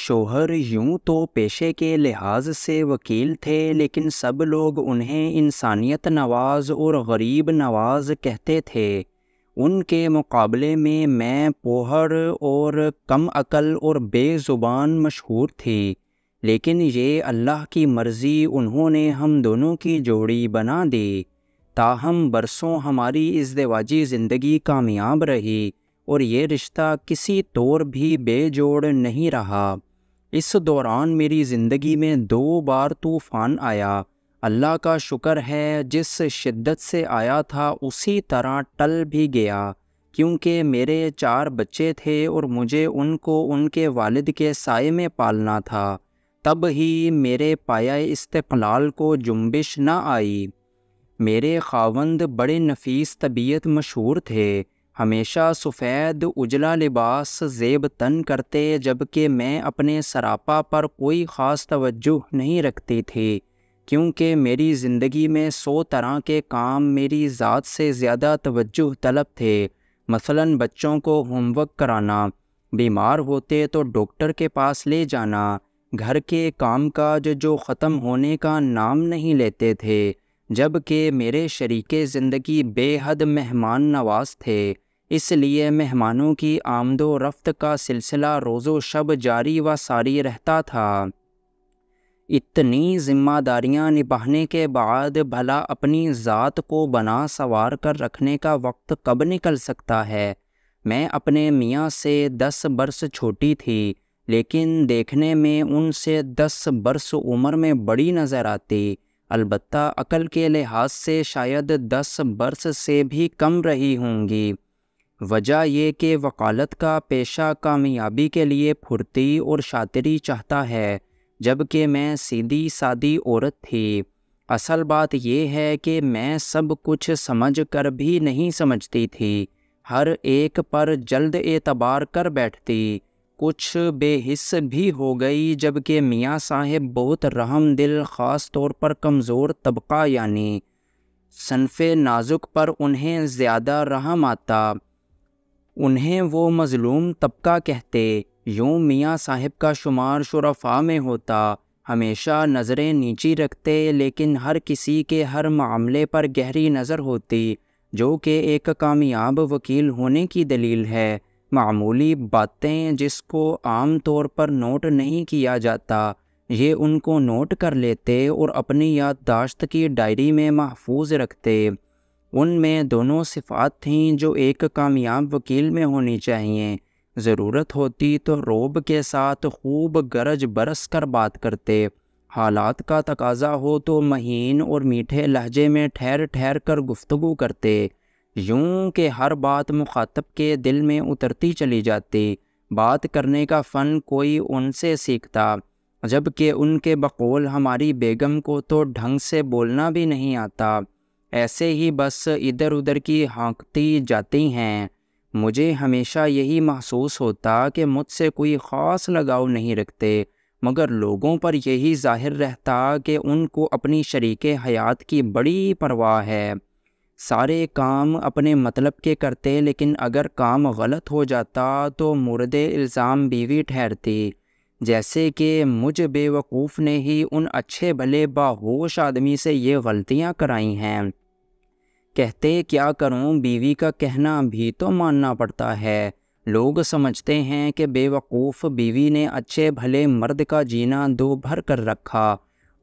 شوہر یوں تو پیشے کے لحاظ سے وکیل تھے، لیکن سب لوگ انہیں انسانیت نواز اور غریب نواز کہتے تھے۔ ان کے مقابلے میں میں پوہر اور کم عقل اور بے زبان مشہور تھی، لیکن یہ اللہ کی مرضی، انہوں نے ہم دونوں کی جوڑی بنا دی۔ تاہم برسوں ہماری ازدواجی زندگی کامیاب رہی اور یہ رشتہ کسی طور بھی بے جوڑ نہیں رہا۔ اس دوران میری زندگی میں 2 بار طوفان آیا۔ اللہ کا شکر ہے جس شدت سے آیا تھا اسی طرح ٹل بھی گیا، کیونکہ میرے 4 بچے تھے اور مجھے ان کو ان کے والد کے سائے میں پالنا تھا۔ تب ہی میرے پایۂ استقلال کو جنبش نہ آئی۔ میرے خاوند بڑے نفیس طبیعت مشہور تھے، ہمیشہ سفید اجلا لباس زیب تن کرتے، جبکہ میں اپنے سراپا پر کوئی خاص توجہ نہیں رکھتی تھی، کیونکہ میری زندگی میں 100 طرح کے کام میری ذات سے زیادہ توجہ طلب تھے۔ مثلاً بچوں کو ہوم ورک کرانا، بیمار ہوتے تو ڈاکٹر کے پاس لے جانا، گھر کے کام کاج جو ختم ہونے کا نام نہیں لیتے تھے، جبکہ میرے شریک زندگی بے حد مہمان نواز تھے، اس لیے مہمانوں کی آمد و رفت کا سلسلہ روز و شب جاری و ساری رہتا تھا۔ اتنی ذمہ داریاں نبھانے کے بعد بھلا اپنی ذات کو بنا سنوار کر رکھنے کا وقت کب نکل سکتا ہے؟ میں اپنے میاں سے 10 برس چھوٹی تھی، لیکن دیکھنے میں ان سے 10 برس عمر میں بڑی نظر آتی، البتہ عقل کے لحاظ سے شاید 10 برس سے بھی کم رہی ہوں گی۔ وجہ یہ کہ وکالت کا پیشہ کامیابی کے لیے پھرتی اور شاطری چاہتا ہے، جبکہ میں سیدھی سادی عورت تھی۔ اصل بات یہ ہے کہ میں سب کچھ سمجھ کر بھی نہیں سمجھتی تھی، ہر ایک پر جلد اعتبار کر بیٹھتی، کچھ بے حس بھی ہو گئی، جبکہ میاں صاحب بہت رحم دل، خاص طور پر کمزور طبقہ یعنی صنف نازک پر انہیں زیادہ رحم آتا، انہیں وہ مظلوم طبقہ کہتے۔ یوں میاں صاحب کا شمار شرفاء میں ہوتا، ہمیشہ نظریں نیچی رکھتے، لیکن ہر کسی کے ہر معاملے پر گہری نظر ہوتی، جو کہ ایک کامیاب وکیل ہونے کی دلیل ہے۔ معمولی باتیں جس کو عام طور پر نوٹ نہیں کیا جاتا، یہ ان کو نوٹ کر لیتے اور اپنی یادداشت کی ڈائری میں محفوظ رکھتے۔ ان میں دونوں صفات تھیں جو ایک کامیاب وکیل میں ہونی چاہیے۔ ضرورت ہوتی تو رعب کے ساتھ خوب گرج برس کر بات کرتے، حالات کا تقاضا ہو تو مہین اور میٹھے لہجے میں ٹھہر ٹھہر کر گفتگو کرتے، یوں کہ ہر بات مخاطب کے دل میں اترتی چلی جاتی۔ بات کرنے کا فن کوئی ان سے سیکھتا، جبکہ ان کے بقول ہماری بیگم کو تو ڈھنگ سے بولنا بھی نہیں آتا، ایسے ہی بس ادھر ادھر کی ہانکتی جاتی ہیں۔ مجھے ہمیشہ یہی محسوس ہوتا کہ مجھ سے کوئی خاص لگاؤ نہیں رکھتے، مگر لوگوں پر یہی ظاہر رہتا کہ ان کو اپنی شریک حیات کی بڑی پرواہ ہے۔ سارے کام اپنے مطلب کے کرتے، لیکن اگر کام غلط ہو جاتا تو مورد الزام بیوی ٹھہرتی، جیسے کہ مجھ بے وقوف نے ہی ان اچھے بھلے باہوش آدمی سے یہ غلطیاں کرائی ہیں۔ کہتے کیا کروں، بیوی کا کہنا بھی تو ماننا پڑتا ہے۔ لوگ سمجھتے ہیں کہ بے وقوف بیوی نے اچھے بھلے مرد کا جینا دو بھر کر رکھا،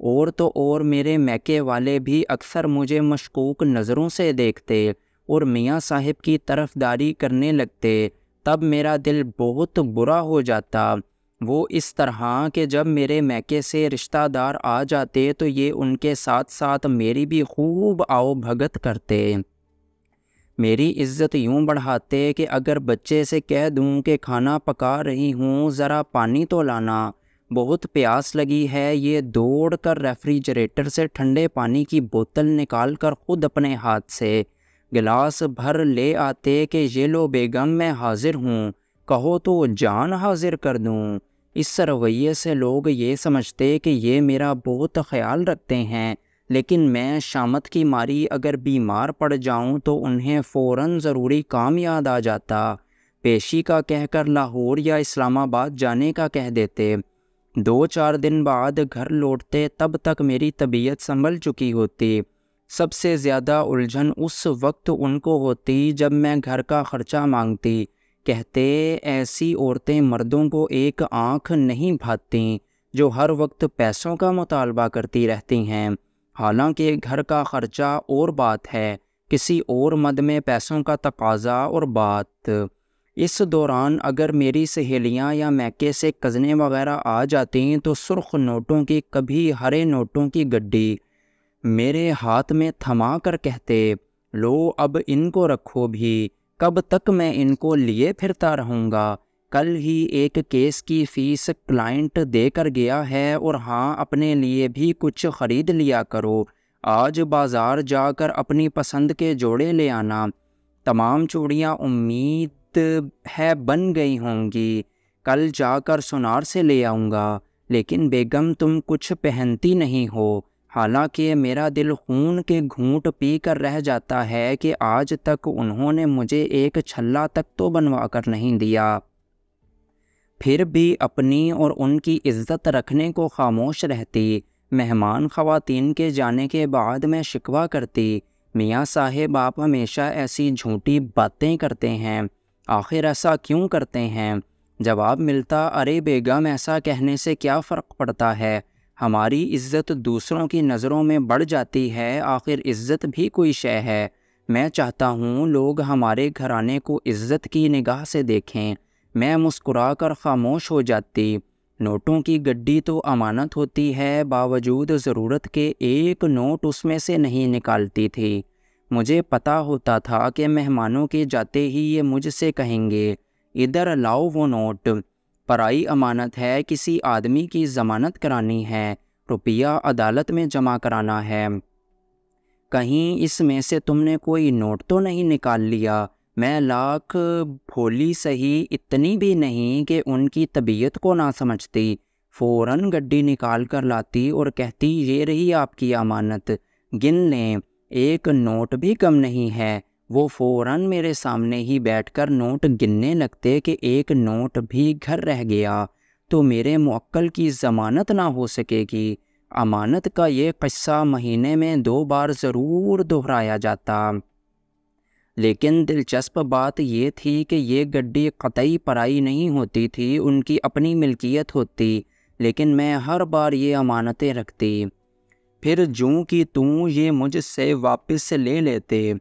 اور تو اور میرے میکے والے بھی اکثر مجھے مشکوک نظروں سے دیکھتے اور میاں صاحب کی طرفداری کرنے لگتے، تب میرا دل بہت برا ہو جاتا۔ وہ اس طرح کہ جب میرے میکے سے رشتہ دار آ جاتے تو یہ ان کے ساتھ ساتھ میری بھی خوب آؤ بھگت کرتے، میری عزت یوں بڑھاتے کہ اگر بچے سے کہہ دوں کہ کھانا پکا رہی ہوں ذرا پانی تو لانا، بہت پیاس لگی ہے، یہ دوڑ کر ریفریجریٹر سے ٹھنڈے پانی کی بوتل نکال کر خود اپنے ہاتھ سے گلاس بھر لے آتے کہ یہ لو بیگم میں حاضر ہوں، کہو تو جان حاضر کر دوں۔ اس رویے سے لوگ یہ سمجھتے کہ یہ میرا بہت خیال رکھتے ہیں، لیکن میں شامت کی ماری اگر بیمار پڑ جاؤں تو انہیں فوراً ضروری کام یاد آ جاتا، پیشی کا کہہ کر لاہور یا اسلام آباد جانے کا کہہ دیتے۔ 2-4 دن بعد گھر لوٹتے تب تک میری طبیعت سنبھل چکی ہوتی۔ سب سے زیادہ الجھن اس وقت ان کو ہوتی جب میں گھر کا خرچہ مانگتی۔ کہتے ایسی عورتیں مردوں کو ایک آنکھ نہیں بھاتیں جو ہر وقت پیسوں کا مطالبہ کرتی رہتی ہیں۔ حالانکہ گھر کا خرچہ اور بات ہے، کسی اور مد میں پیسوں کا تقاضا اور بات۔ اس دوران اگر میری سہیلیاں یا میکے سے کزنیں وغیرہ آ جاتیں تو سرخ نوٹوں کی کبھی ہرے نوٹوں کی گڈی میرے ہاتھ میں تھما کر کہتے، لو اب ان کو رکھو بھی، کب تک میں ان کو لیے پھرتا رہوں گا؟ کل ہی ایک کیس کی فیس کلائنٹ دے کر گیا ہے، اور ہاں اپنے لیے بھی کچھ خرید لیا کرو۔ آج بازار جا کر اپنی پسند کے جوڑے لے آنا۔ تمام چوڑیاں امید ہے بن گئی ہوں گی، کل جا کر سونار سے لے آؤں گا۔ لیکن بیگم تم کچھ پہنتی نہیں ہو۔ حالانکہ میرا دل خون کے گھونٹ پی کر رہ جاتا ہے کہ آج تک انہوں نے مجھے ایک چھلا تک تو بنوا کر نہیں دیا۔ پھر بھی اپنی اور ان کی عزت رکھنے کو خاموش رہتی۔ مہمان خواتین کے جانے کے بعد میں شکوہ کرتی، میاں صاحب آپ ہمیشہ ایسی جھوٹی باتیں کرتے ہیں، آخر ایسا کیوں کرتے ہیں؟ جواب ملتا، ارے بیگم ایسا کہنے سے کیا فرق پڑتا ہے؟ ہماری عزت دوسروں کی نظروں میں بڑھ جاتی ہے، آخر عزت بھی کوئی شے ہے۔ میں چاہتا ہوں لوگ ہمارے گھرانے کو عزت کی نگاہ سے دیکھیں۔ میں مسکرا کر خاموش ہو جاتی۔ نوٹوں کی گڈی تو امانت ہوتی ہے، باوجود ضرورت کے ایک نوٹ اس میں سے نہیں نکالتی تھی۔ مجھے پتہ ہوتا تھا کہ مہمانوں کے جاتے ہی یہ مجھ سے کہیں گے، ادھر لاؤ وہ نوٹ، پرائی امانت ہے، کسی آدمی کی ضمانت کرانی ہے، روپیہ عدالت میں جمع کرانا ہے، کہیں اس میں سے تم نے کوئی نوٹ تو نہیں نکال لیا؟ میں لاکھ بھولی سہی اتنی بھی نہیں کہ ان کی طبیعت کو نہ سمجھتی۔ فوراً گڈی نکال کر لاتی اور کہتی، یہ رہی آپ کی امانت، گن لیں، ایک نوٹ بھی کم نہیں ہے۔ وہ فوراً میرے سامنے ہی بیٹھ کر نوٹ گننے لگتے کہ ایک نوٹ بھی گھر رہ گیا تو میرے موکل کی ضمانت نہ ہو سکے گی۔ امانت کا یہ قصہ مہینے میں 2 بار ضرور دہرایا جاتا۔ لیکن دلچسپ بات یہ تھی کہ یہ گڈی قطعی پرائی نہیں ہوتی تھی، ان کی اپنی ملکیت ہوتی، لیکن میں ہر بار یہ امانتیں رکھتی۔ پھر جوں کی توں یہ مجھ سے واپس لے لیتے۔